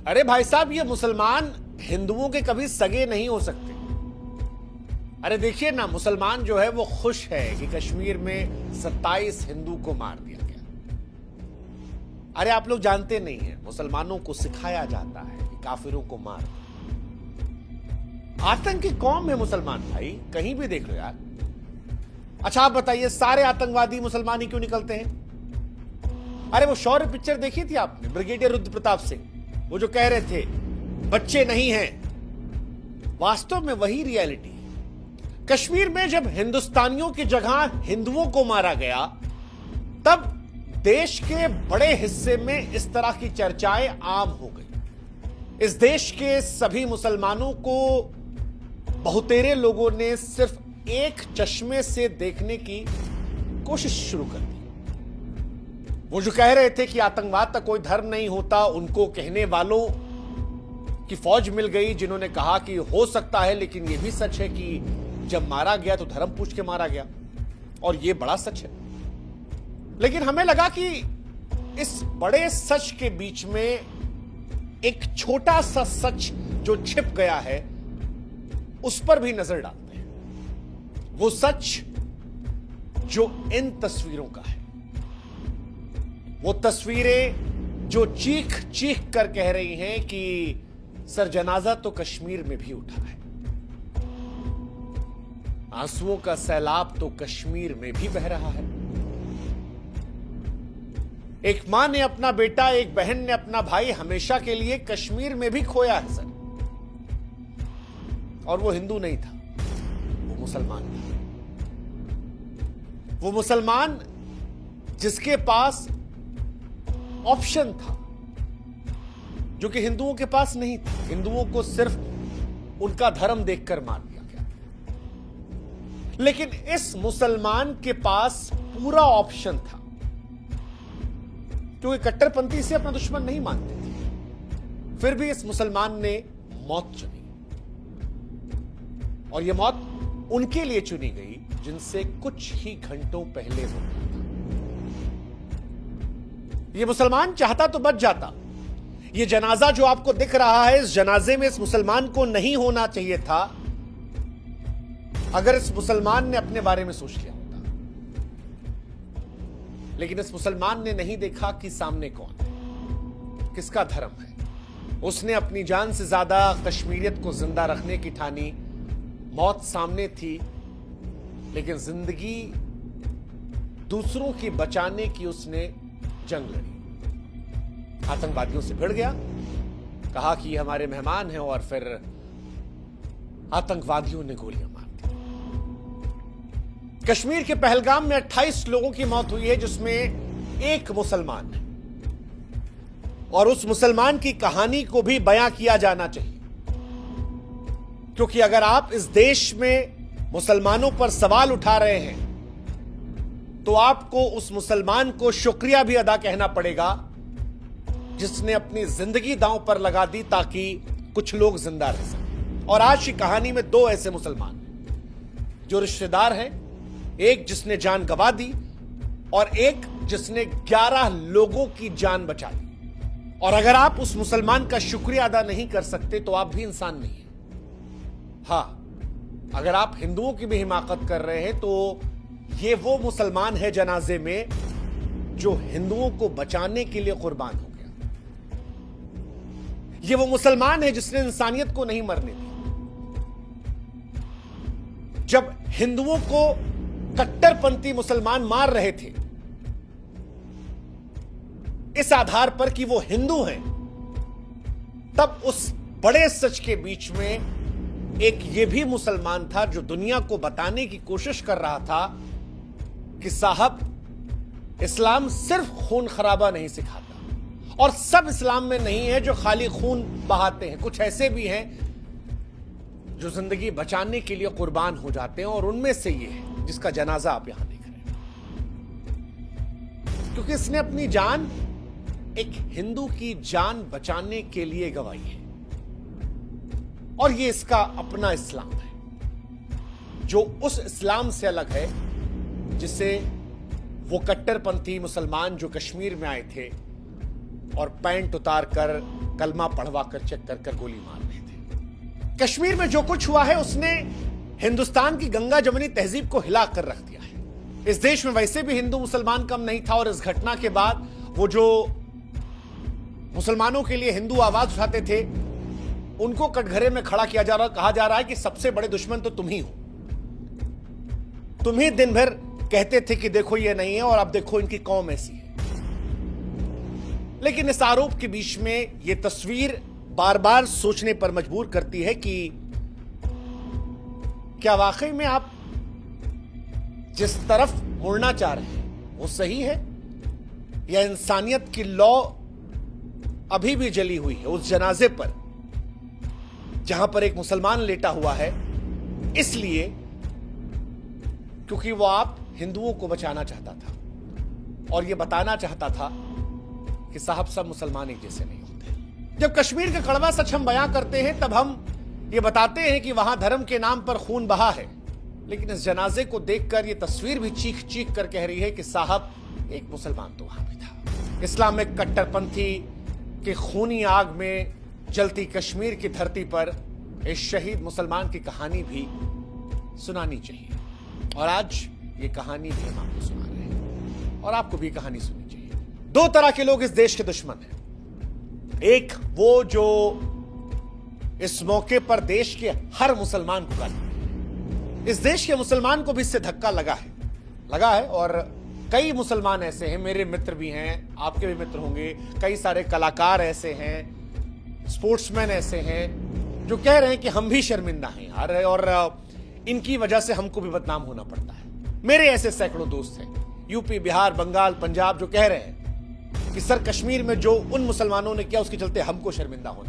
अरे भाई साहब, ये मुसलमान हिंदुओं के कभी सगे नहीं हो सकते। अरे देखिए ना, मुसलमान जो है वो खुश है कि कश्मीर में 27 हिंदू को मार दिया गया। अरे आप लोग जानते नहीं हैं, मुसलमानों को सिखाया जाता है कि काफिरों को मार। आतंकी कौम है मुसलमान भाई, कहीं भी देख लो यार। अच्छा आप बताइए, सारे आतंकवादी मुसलमान ही क्यों निकलते हैं? अरे वो शौर्य पिक्चर देखी थी आपने, ब्रिगेडियर रुद्र प्रताप सिंह, वो जो कह रहे थे बच्चे नहीं हैं, वास्तव में वही रियलिटी है। कश्मीर में जब हिंदुस्तानियों की जगह हिंदुओं को मारा गया, तब देश के बड़े हिस्से में इस तरह की चर्चाएं आम हो गई। इस देश के सभी मुसलमानों को बहुतेरे लोगों ने सिर्फ एक चश्मे से देखने की कोशिश शुरू कर दी। वो जो कह रहे थे कि आतंकवाद का कोई धर्म नहीं होता, उनको कहने वालों की फौज मिल गई, जिन्होंने कहा कि हो सकता है, लेकिन यह भी सच है कि जब मारा गया तो धर्म पूछ के मारा गया, और यह बड़ा सच है। लेकिन हमें लगा कि इस बड़े सच के बीच में एक छोटा सा सच जो छिप गया है, उस पर भी नजर डालते हैं। वो सच जो इन तस्वीरों का है, वो तस्वीरें जो चीख चीख कर कह रही हैं कि सर जनाजा तो कश्मीर में भी उठा है, आंसुओं का सैलाब तो कश्मीर में भी बह रहा है। एक मां ने अपना बेटा, एक बहन ने अपना भाई हमेशा के लिए कश्मीर में भी खोया है सर, और वो हिंदू नहीं था, वो मुसलमान था। वो मुसलमान जिसके पास ऑप्शन था, जो कि हिंदुओं के पास नहीं था। हिंदुओं को सिर्फ उनका धर्म देखकर मार दिया गया, लेकिन इस मुसलमान के पास पूरा ऑप्शन था, क्योंकि कट्टरपंथी से अपना दुश्मन नहीं मानते थे। फिर भी इस मुसलमान ने मौत चुनी, और यह मौत उनके लिए चुनी गई जिनसे कुछ ही घंटों पहले हो गया था। यह मुसलमान चाहता तो बच जाता। यह जनाजा जो आपको दिख रहा है, इस जनाजे में इस मुसलमान को नहीं होना चाहिए था, अगर इस मुसलमान ने अपने बारे में सोच लिया होता। लेकिन इस मुसलमान ने नहीं देखा कि सामने कौन है, किसका धर्म है। उसने अपनी जान से ज्यादा कश्मीरियत को जिंदा रखने की ठानी। मौत सामने थी, लेकिन जिंदगी दूसरों की बचाने की उसने जंग लड़ी। आतंकवादियों से भिड़ गया, कहा कि ये हमारे मेहमान हैं, और फिर आतंकवादियों ने गोलियां मार दी। कश्मीर के पहलगाम में 28 लोगों की मौत हुई है, जिसमें एक मुसलमान है, और उस मुसलमान की कहानी को भी बयां किया जाना चाहिए, क्योंकि अगर आप इस देश में मुसलमानों पर सवाल उठा रहे हैं, तो आपको उस मुसलमान को शुक्रिया भी अदा कहना पड़ेगा, जिसने अपनी जिंदगी दांव पर लगा दी ताकि कुछ लोग जिंदा रह सकें। और आज की कहानी में दो ऐसे मुसलमान हैं जो रिश्तेदार हैं, एक जिसने जान गंवा दी, और एक जिसने 11 लोगों की जान बचा दी। और अगर आप उस मुसलमान का शुक्रिया अदा नहीं कर सकते, तो आप भी इंसान नहीं हैं। हाँ, अगर आप हिंदुओं की भी हिमाकत कर रहे हैं, तो ये वो मुसलमान है जनाजे में जो हिंदुओं को बचाने के लिए कुर्बान हो गया। ये वो मुसलमान है जिसने इंसानियत को नहीं मरने दी। जब हिंदुओं को कट्टरपंथी मुसलमान मार रहे थे, इस आधार पर कि वो हिंदू हैं, तब उस बड़े सच के बीच में एक ये भी मुसलमान था जो दुनिया को बताने की कोशिश कर रहा था कि साहब, इस्लाम सिर्फ खून खराबा नहीं सिखाता, और सब इस्लाम में नहीं है जो खाली खून बहाते हैं। कुछ ऐसे भी हैं जो जिंदगी बचाने के लिए कुर्बान हो जाते हैं, और उनमें से ये है जिसका जनाजा आप यहां देख रहे हैं, क्योंकि इसने अपनी जान एक हिंदू की जान बचाने के लिए गंवाई है। और ये इसका अपना इस्लाम है, जो उस इस्लाम से अलग है जिसे वो कट्टरपंथी मुसलमान जो कश्मीर में आए थे और पैंट उतार कर कलमा पढ़वा कर चेक कर कर गोली मार रहे थे। कश्मीर में जो कुछ हुआ है उसने हिंदुस्तान की गंगा जमुनी तहजीब को हिला कर रख दिया है। इस देश में वैसे भी हिंदू मुसलमान कम नहीं था और इस घटना के बाद वो जो मुसलमानों के लिए हिंदू आवाज उठाते थे उनको कटघरे में खड़ा किया जा रहा, कहा जा रहा है कि सबसे बड़े दुश्मन तो तुम ही हो। तुम ही दिन भर कहते थे कि देखो ये नहीं है और अब देखो इनकी कौम ऐसी है। लेकिन इस आरोप के बीच में यह तस्वीर बार बार सोचने पर मजबूर करती है कि क्या वाकई में आप जिस तरफ मुड़ना चाह रहे हैं वो सही है, या इंसानियत की लौ अभी भी जली हुई है उस जनाजे पर जहां पर एक मुसलमान लेटा हुआ है, इसलिए क्योंकि वो आप हिंदुओं को बचाना चाहता था और ये बताना चाहता था कि साहब सब मुसलमान एक जैसे नहीं होते। जब कश्मीर का कड़वा सच हम बयां करते हैं तब हम ये बताते हैं कि वहां धर्म के नाम पर खून बहा है, लेकिन इस जनाजे को देखकर ये तस्वीर भी चीख चीख कर कह रही है कि साहब एक मुसलमान तो वहां भी था। इस्लामिक कट्टरपंथी के खूनी आग में जलती कश्मीर की धरती पर इस शहीद मुसलमान की कहानी भी सुनानी चाहिए और आज ये कहानी भी हम आपको सुना रहे हैं और आपको भी कहानी सुननी चाहिए। दो तरह के लोग इस देश के दुश्मन हैं। एक वो जो इस मौके पर देश के हर मुसलमान को गाली दे। इस देश के मुसलमान को भी इससे धक्का लगा है और कई मुसलमान ऐसे हैं, मेरे मित्र भी हैं, आपके भी मित्र होंगे, कई सारे कलाकार ऐसे हैं, स्पोर्ट्समैन ऐसे हैं जो कह रहे हैं कि हम भी शर्मिंदा हैं यार और इनकी वजह से हमको भी बदनाम होना पड़ता है। मेरे ऐसे सैकड़ों दोस्त हैं यूपी, बिहार, बंगाल, पंजाब जो कह रहे हैं कि सर कश्मीर में जो उन मुसलमानों ने किया उसके चलते हमको शर्मिंदा होना